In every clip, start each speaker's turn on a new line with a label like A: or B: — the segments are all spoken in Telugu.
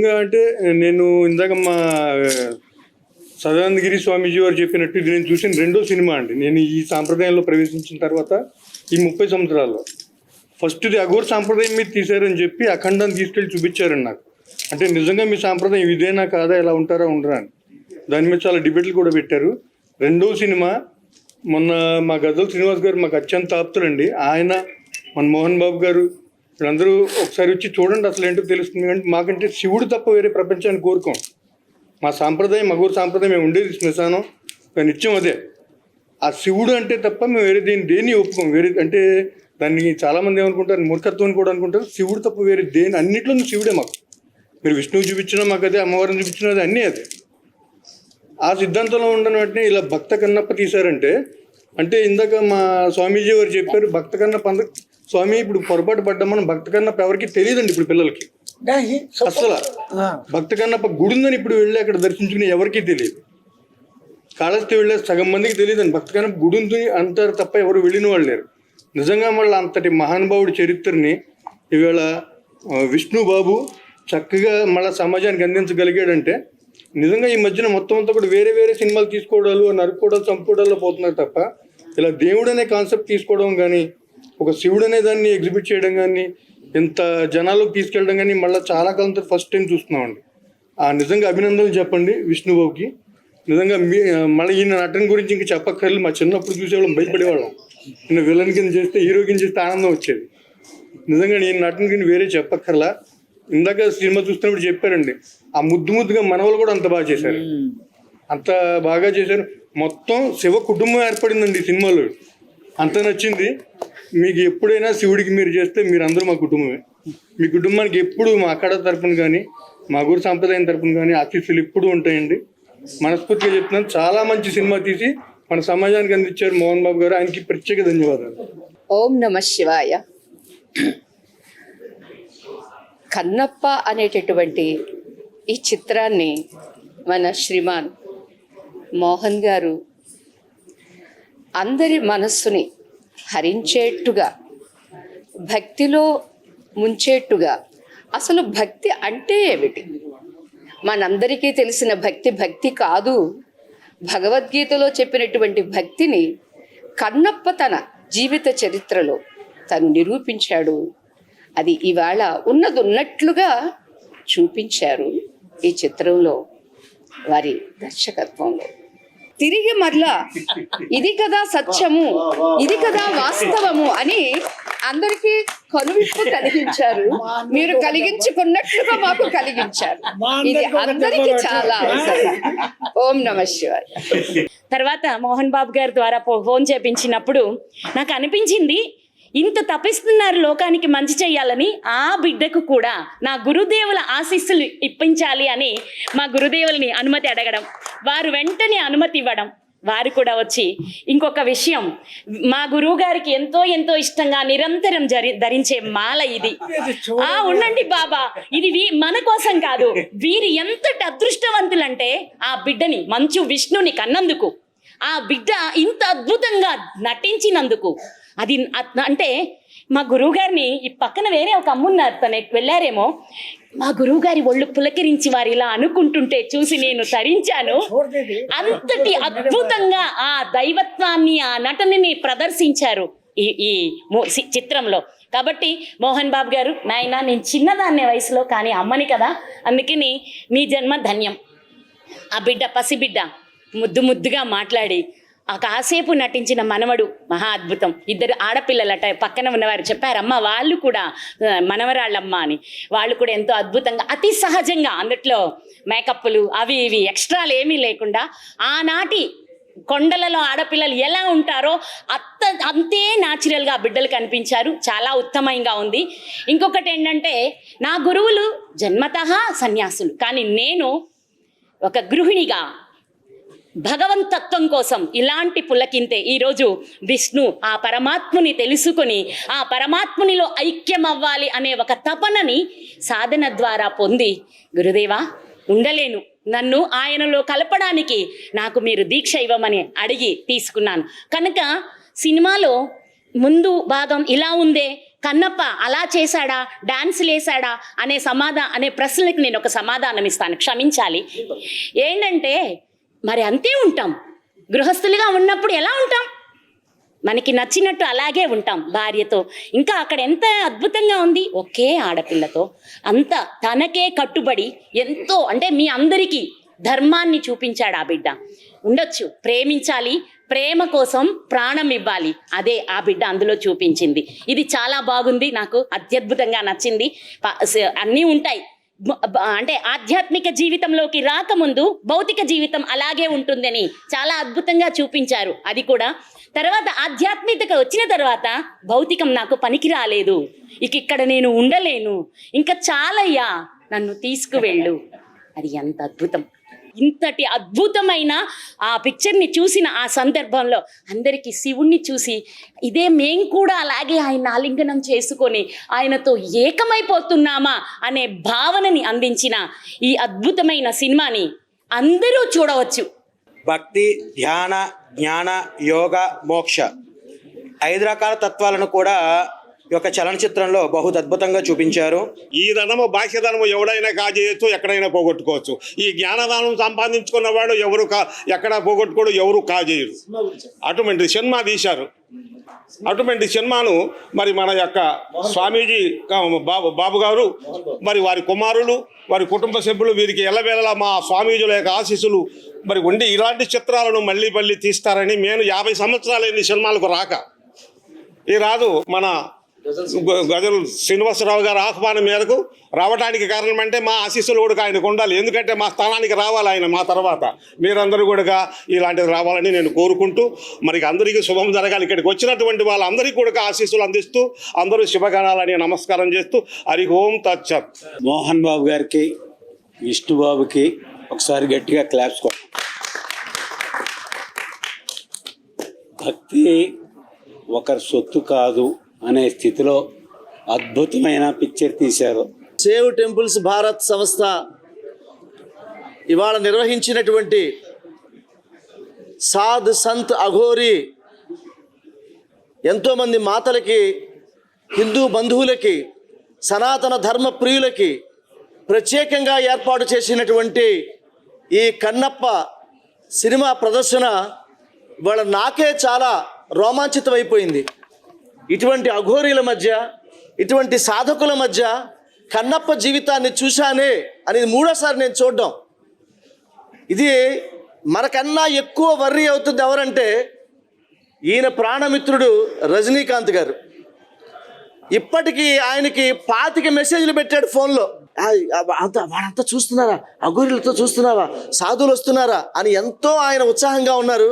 A: నిజంగా అంటే నేను ఇందాక మా సదానందగిరి స్వామీజీ వారు చెప్పినట్టు ఇది నేను చూసిన రెండో సినిమా అండి. నేను ఈ సాంప్రదాయంలో ప్రవేశించిన తర్వాత ఈ 30 సంవత్సరాల్లో ఫస్ట్ ఇది అఘోర సాంప్రదాయం మీద తీశారని చెప్పి అఖండాన్ని తీసుకెళ్ళి చూపించారండి నాకు. అంటే నిజంగా మీ సాంప్రదాయం ఇదేనా కాదా, ఎలా ఉంటారా ఉండరా అని దాని మీద చాలా డిబేట్లు కూడా పెట్టారు. రెండో సినిమా మొన్న మా గద్దల శ్రీనివాస్ గారు మాకు అత్యంత ఆప్తులండి. ఆయన మన మోహన్ బాబు గారు వీళ్ళందరూ ఒకసారి వచ్చి చూడండి అసలు ఏంటో తెలుస్తుంది. అంటే మాకంటే శివుడు తప్ప వేరే ప్రపంచాన్ని కోరుకోం. మా సాంప్రదాయం అఘోర సాంప్రదాయం మేము ఉండేది శ్మశానం నిత్యం అదే. ఆ శివుడు అంటే తప్ప మేము వేరే దేన్ని ఒప్పుకోం. వేరే అంటే దాన్ని చాలామంది ఏమనుకుంటారు, మూర్ఖత్వం కూడా అనుకుంటారు. శివుడు తప్ప వేరే దేని అన్నింటిలో శివుడే మాకు. మీరు విష్ణువు చూపించినా మాకు అదే, అమ్మవారిని చూపించినా అదే, అన్నీ అదే. ఆ సిద్ధాంతంలో ఉండని వాటిని ఇలా భక్త కన్నప్ప తీశారంటే అంటే ఇందాక మా స్వామీజీ వారు చెప్పారు భక్త కన్నప్ప స్వామి ఇప్పుడు పొరపాటు పడ్డాం మనం. భక్త కన్నప్ప ఎవరికి తెలియదండి ఇప్పుడు పిల్లలకి అసలు. భక్త కన్నప్ప గుడి ఉందని ఇప్పుడు వెళ్ళి అక్కడ దర్శించుకుని ఎవరికీ తెలియదు. కాళహస్తి వెళ్ళే సగం మందికి తెలియదండి భక్త కన్నప్ప గుడి ఉంది అంటారు తప్ప ఎవరు వెళ్ళిన వాళ్ళు లేరు. నిజంగా మళ్ళీ అంతటి మహానుభావుడి చరిత్రని ఈవేళ విష్ణు బాబు చక్కగా మళ్ళీ సమాజానికి అందించగలిగాడంటే నిజంగా ఈ మధ్యన మొత్తం అంతా కూడా వేరే వేరే సినిమాలు తీసుకోవడాలు, నరుక్కోవడాలు, చంపుకోవడాల్లో పోతున్నారు తప్ప ఇలా దేవుడు అనే కాన్సెప్ట్ తీసుకోవడం కానీ, ఒక శివుడు అనే దాన్ని ఎగ్జిబిట్ చేయడం కానీ, ఇంత జనాలకు తీసుకెళ్ళడం కానీ మళ్ళీ చాలా కాలం తర్వాత ఫస్ట్ టైం చూస్తున్నామండి. నిజంగా అభినందనలు చెప్పండి విష్ణుబాబుకి. నిజంగా మళ్ళీ ఈయన నటన గురించి ఇంక చెప్పక్కర్లేదు. మా చిన్నప్పుడు చూసేవాళ్ళం భయపడేవాళ్ళం. ఈయన విలన్ కింద చేస్తే, హీరో కింద చేస్తే ఆనందం వచ్చేది. నిజంగా ఈయన నటన కింద వేరే చెప్పక్కర్లా. ఇందాక సినిమా చూస్తున్నప్పుడు చెప్పారండి, ఆ ముద్దుగా మనవలు కూడా అంత బాగా చేశారు, అంత బాగా చేశారు. మొత్తం శివ కుటుంబం ఏర్పడిందండి ఈ సినిమాలో. అంత నచ్చింది. మీకు ఎప్పుడైనా శివుడికి మీరు చేస్తే మీరందరూ మా కుటుంబమే. మీ కుటుంబానికి ఎప్పుడు మా అక్కడ తరపున కానీ, మా గురు సాంప్రదాయం తరపున కానీ ఆశీస్సులు ఎప్పుడు ఉంటాయండి. మనస్ఫూర్తిగా చెప్తున్నాను. చాలా మంచి సినిమా తీసి మన సమాజానికి అందించారు మోహన్ బాబు గారు. ఆయనకి ప్రత్యేక ధన్యవాదాలు.
B: ఓం నమ శివాయ. కన్నప్ప అనేటటువంటి ఈ చిత్రాన్ని మన శ్రీమాన్ మోహన్ గారు అందరి మనస్సుని హరించేట్టుగా, భక్తిలో ముంచేట్టుగా, అసలు భక్తి అంటే ఏమిటి, మనందరికీ తెలిసిన భక్తి కాదు, భగవద్గీతలో చెప్పినటువంటి భక్తిని కన్నప్ప తన జీవిత చరిత్రలో తను నిరూపించాడు. అది ఇవాళ ఉన్నట్లుగా చూపించారు ఈ చిత్రంలో వారి దర్శకత్వంలో. తిరిగి మరలా ఇది కదా సత్యము, ఇది కదా వాస్తవము అని అందరికీ కనువిప్పు కలిగించారు. మీరు కలిగించుకున్నట్లుగా మాకు కలిగించారు. ఇది అందరికీ చాలా అవసరం. ఓం నమ శివాయ.
C: తర్వాత మోహన్ బాబు గారి ద్వారా ఫోన్ చేపించినప్పుడు నాకు అనిపించింది, ఇంత తపిస్తున్నారు లోకానికి మంచి చేయాలని, ఆ బిడ్డకు కూడా నా గురుదేవుల ఆశీస్సులు ఇప్పించాలి అని మా గురుదేవుల్ని అనుమతి అడగడం, వారు వెంటనే అనుమతి ఇవ్వడం, వారు కూడా వచ్చి ఇంకొక విషయం, మా గురువు గారికి ఎంతో ఇష్టంగా నిరంతరం ధరించే మాల ఇది. ఉండండి బాబా, ఇది మన కోసం కాదు, వీరు ఎంతటి అదృష్టవంతులంటే ఆ బిడ్డని మంచు విష్ణుని కన్నందుకు, ఆ బిడ్డ ఇంత అద్భుతంగా నటించినందుకు. అది అంటే మా గురువుగారిని ఈ పక్కన వేరే ఒక అమ్మున్నారు, తను వెళ్ళారేమో, మా గురువుగారి ఒళ్ళు పులకరించి వారు ఇలా అనుకుంటుంటే చూసి నేను తరించాను. అంతటి అద్భుతంగా ఆ దైవత్వాన్ని, ఆ నటనని ప్రదర్శించారు ఈ చిత్రంలో. కాబట్టి మోహన్ బాబు గారు, నాయన నేను చిన్నదాన్నే వయసులో, కానీ అమ్మని కదా, అందుకని మీ జన్మ ధన్యం. ఆ బిడ్డ పసిబిడ్డ ముద్దుగా మాట్లాడి ఆ కాసేపు నటించిన మనవడు మహా అద్భుతం. ఇద్దరు ఆడపిల్లలట పక్కన ఉన్నవారు చెప్పారమ్మ, వాళ్ళు కూడా మనవరాళ్ళమ్మ అని. వాళ్ళు కూడా ఎంతో అద్భుతంగా, అతి సహజంగా, అందుట్లో మేకప్లు అవి ఇవి ఎక్స్ట్రాలు ఏమీ లేకుండా ఆనాటి కొండలలో ఆడపిల్లలు ఎలా ఉంటారో అంతే న్యాచురల్గా బిడ్డలు కనిపించారు. చాలా ఉత్తమంగా ఉంది. ఇంకొకటి ఏంటంటే, నా గురువులు జన్మతః సన్యాసులు, కానీ నేను ఒక గృహిణిగా భగవంతత్వం కోసం ఇలాంటి పులకింతే ఈరోజు విష్ణు ఆ పరమాత్ముని తెలుసుకొని ఆ పరమాత్మునిలో ఐక్యం అవ్వాలి అనే ఒక తపనని సాధన ద్వారా పొంది, గురుదేవా ఉండలేను, నన్ను ఆయనలో కలపడానికి నాకు మీరు దీక్ష ఇవ్వమని అడిగి తీసుకున్నాను. కనుక సినిమాలో ముందు భాగం ఇలా ఉందే, కన్నప్ప అలా చేశాడా, డాన్సులు వేసాడా అనే ప్రశ్నలకు నేను ఒక సమాధానం ఇస్తాను, క్షమించాలి. ఏంటంటే మరి అంతే ఉంటాం, గృహస్థులుగా ఉన్నప్పుడు ఎలా ఉంటాం, మనకి నచ్చినట్టు అలాగే ఉంటాం భార్యతో. ఇంకా అక్కడ ఎంత అద్భుతంగా ఉంది, ఒకే ఆడపిల్లతో అంత తనకే కట్టుబడి ఎంతో, అంటే మీ అందరికీ ధర్మాన్ని చూపించాడు ఆ బిడ్డ. ఉండొచ్చు, ప్రేమించాలి, ప్రేమ కోసం ప్రాణం ఇవ్వాలి, అదే ఆ బిడ్డ అందులో చూపించింది. ఇది చాలా బాగుంది, నాకు అత్యద్భుతంగా నచ్చింది. అన్నీ ఉంటాయి, అంటే ఆధ్యాత్మిక జీవితంలోకి రాకముందు భౌతిక జీవితం అలాగే ఉంటుందని చాలా అద్భుతంగా చూపించారు. అది కూడా తర్వాత ఆధ్యాత్మికత వచ్చిన తర్వాత భౌతికం నాకు పనికి రాలేదు, ఇక్కడ నేను ఉండలేను, ఇంకా చాలయ్యా నన్ను తీసుకువెళ్ళు. అది ఎంత అద్భుతం. ఇంతటి అద్భుతమైన ఆ పిక్చర్ని చూసిన ఆ సందర్భంలో అందరికీ శివుణ్ణి చూసి ఇదే మేం కూడా అలాగే ఆయన ఆలింగనం చేసుకొని ఆయనతో ఏకమైపోతున్నామా అనే భావనని అందించిన ఈ అద్భుతమైన సినిమాని అందరూ చూడవచ్చు.
D: భక్తి, ధ్యాన, జ్ఞాన, యోగ, మోక్ష 5 రకాల తత్వాలను కూడా ఈ యొక్క చలనచిత్రంలో బహు అద్భుతంగా చూపించారు.
E: ఈ ధనము బాహ్యధనము ఎవడైనా కాజేయచ్చు, ఎక్కడైనా పోగొట్టుకోవచ్చు. ఈ జ్ఞానదానం సంపాదించుకున్నవాడు ఎవరు ఎక్కడ పోగొట్టుకోడు, ఎవరు కాజేయరు. అటువంటి సినిమా తీశారు. అటువంటి సినిమాను మరి మన యొక్క స్వామీజీ బాబు గారు, మరి వారి కుమారులు, వారి కుటుంబ సభ్యులు, వీరికి ఎల్లవేళలా మా స్వామీజుల యొక్క ఆశీస్సులు మరి ఉండి ఇలాంటి చిత్రాలను మళ్ళీ మళ్ళీ తీస్తారని, నేను 50 సంవత్సరాలైంది సినిమాలకు రాక. ఈ రాదు మన గజల్ శ్రీనివాసరావు గారి ఆహ్వానం మేరకు రావడానికి కారణం అంటే మా ఆశీస్సులు కూడా ఆయనకు ఉండాలి. ఎందుకంటే మా స్థానానికి రావాలి ఆయన మా తర్వాత. మీరందరూ కూడా ఇలాంటివి రావాలని నేను కోరుకుంటూ, మరి అందరికీ శుభం జరగాలి. ఇక్కడికి వచ్చినటువంటి వాళ్ళందరికీ కూడా ఆశీస్సులు అందిస్తూ అందరూ శుభగణాలని నమస్కారం చేస్తూ హరి ఓం తచ్చత్.
F: మోహన్ బాబు గారికి, విష్ణుబాబుకి ఒకసారి గట్టిగా క్లాప్స్ కొట్టాలి. భక్తి ఒకరి సొత్తు కాదు అనే స్థితిలో అద్భుతమైన పిక్చర్ తీశారు.
G: సేవ్ టెంపుల్స్ భారత్ సంస్థ ఇవాళ నిర్వహించినటువంటి సాధ్ సంత్ అఘోరి ఎంతోమంది మాతలకి, హిందూ బంధువులకి, సనాతన ధర్మ ప్రియులకి ప్రత్యేకంగా ఏర్పాటు చేసినటువంటి ఈ కన్నప్ప సినిమా ప్రదర్శన ఇవాళ నాకే చాలా రోమాంచితమైపోయింది. ఇటువంటి అఘోరీల మధ్య, ఇటువంటి సాధకుల మధ్య కన్నప్ప జీవితాన్ని చూశానే అని 3వ నేను చూడడం. ఇది మనకన్నా ఎక్కువ వర్రీ అవుతుంది ఎవరంటే ఈయన ప్రాణమిత్రుడు రజనీకాంత్ గారు. ఇప్పటికీ ఆయనకి 25 మెసేజ్లు పెట్టాడు ఫోన్లో. వాళ్ళంతా చూస్తున్నారా, అఘోరీలతో చూస్తున్నావా, సాధువులు వస్తున్నారా అని ఎంతో ఆయన ఉత్సాహంగా ఉన్నారు.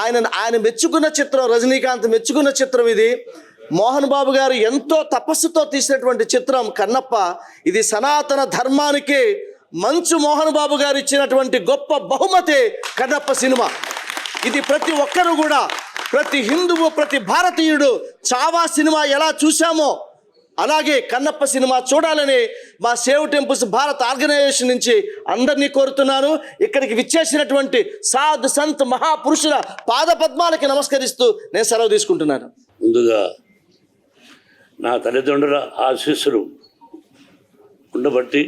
G: ఆయన మెచ్చుకున్న చిత్రం, రజనీకాంత్ మెచ్చుకున్న చిత్రం ఇది. మోహన్ బాబు గారు ఎంతో తపస్సుతో తీసినటువంటి చిత్రం కన్నప్ప. ఇది సనాతన ధర్మానికి మంచు మోహన్ బాబు గారు ఇచ్చినటువంటి గొప్ప బహుమతి కన్నప్ప సినిమా. ఇది ప్రతి ఒక్కరు కూడా, ప్రతి హిందువు, ప్రతి భారతీయుడు చావా సినిమా ఎలా చూశామో అలాగే కన్నప్ప సినిమా చూడాలని మా సేవ్ టెంపుల్స్ భారత్ ఆర్గనైజేషన్ నుంచి అందరినీ కోరుతున్నాను. ఇక్కడికి విచ్చేసినటువంటి సాధు సంత్ మహాపురుషుల పాదపద్మాలకి నమస్కరిస్తూ నేను సెలవు తీసుకుంటున్నాను.
H: ముందుగా నా తల్లిదండ్రుల ఆశీస్సులు ఉండబట్టి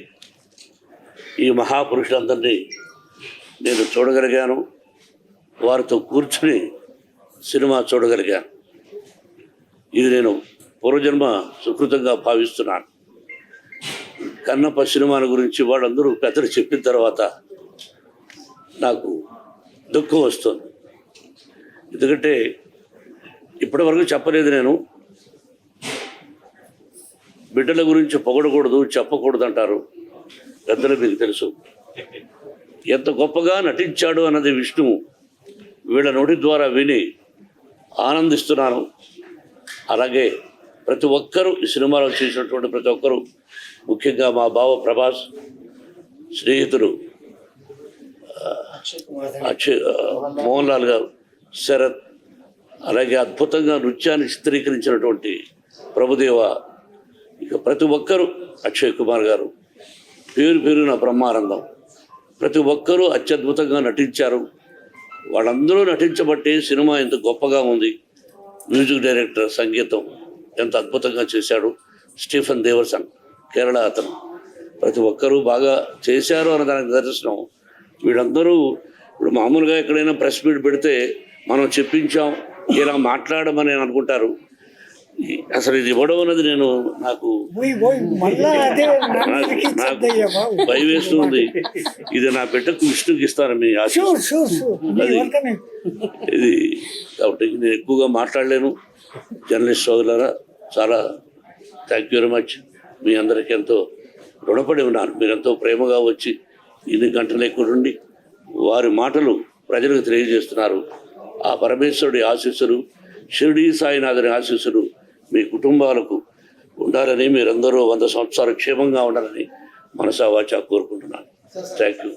H: ఈ మహాపురుషులందరినీ నేను చూడగలిగాను, వారితో కూర్చుని సినిమా చూడగలిగాను. ఇది నేను పూర్వజన్మ సుకృతంగా భావిస్తున్నాను. కన్నప్ప సినిమాల గురించి వాళ్ళందరూ పెద్దలు చెప్పిన తర్వాత నాకు దుఃఖం వస్తుంది. ఎందుకంటే ఇప్పటివరకు చెప్పలేదు. నేను బిడ్డల గురించి పొగడకూడదు, చెప్పకూడదు అంటారు పెద్దలు, మీకు తెలుసు. ఎంత గొప్పగా నటించాడు అన్నది విష్ణువు వీళ్ళ నోటి ద్వారా విని ఆనందిస్తున్నాను. అలాగే ప్రతి ఒక్కరూ ఈ సినిమాలో చేసినటువంటి ప్రతి ఒక్కరూ, ముఖ్యంగా మా బావ ప్రభాస్, స్నేహితులు మోహన్ లాల్ గారు, శరత్, అలాగే అద్భుతంగా నృత్యాన్ని చిత్రీకరించినటువంటి ప్రభుదేవ, ఇక ప్రతి ఒక్కరూ, అక్షయ్ కుమార్ గారు, పేరు నా బ్రహ్మానందం, ప్రతి ఒక్కరూ అత్యద్భుతంగా నటించారు. వాళ్ళందరూ నటించబట్టే సినిమా ఇంత గొప్పగా ఉంది. మ్యూజిక్ డైరెక్టర్, సంగీతం ఎంత అద్భుతంగా చేశాడు. స్టీఫెన్ దేవర్సన్, కేరళ అతను. ప్రతి ఒక్కరూ బాగా చేశారు అన్న దానికి నిదర్శనం. వీళ్ళందరూ ఇప్పుడు మామూలుగా ఎక్కడైనా ప్రెస్ మీట్ పెడితే మనం చెప్పించాం ఇలా మాట్లాడమని అనుకుంటారు. అసలు ఇది ఇవ్వడం అన్నది నాకు భయం వేస్తుంది. ఇది నా బిడ్డకు విష్ణుకి ఇస్తాను మీ ఆశీస్సు. అది ఇది కాబట్టి నేను ఎక్కువగా మాట్లాడలేను. జర్నలిస్ట్ సోదరులారా, చాలా థ్యాంక్ యూ వెరీ మచ్. మీ అందరికీ ఎంతో రుణపడి ఉన్నాను. మీరెంతో ప్రేమగా వచ్చి ఇన్ని గంటలు ఎక్కువండి వారి మాటలు ప్రజలకు తెలియజేస్తున్నారు. ఆ పరమేశ్వరుడి ఆశీస్సులు, షిరిడీ సాయినాథుని ఆశీస్సులు మీ కుటుంబాలకు ఉండాలని, మీరందరూ 100 సంవత్సరాలు క్షేమంగా ఉండాలని మనసా వాచా కోరుకుంటున్నాను. Thank you.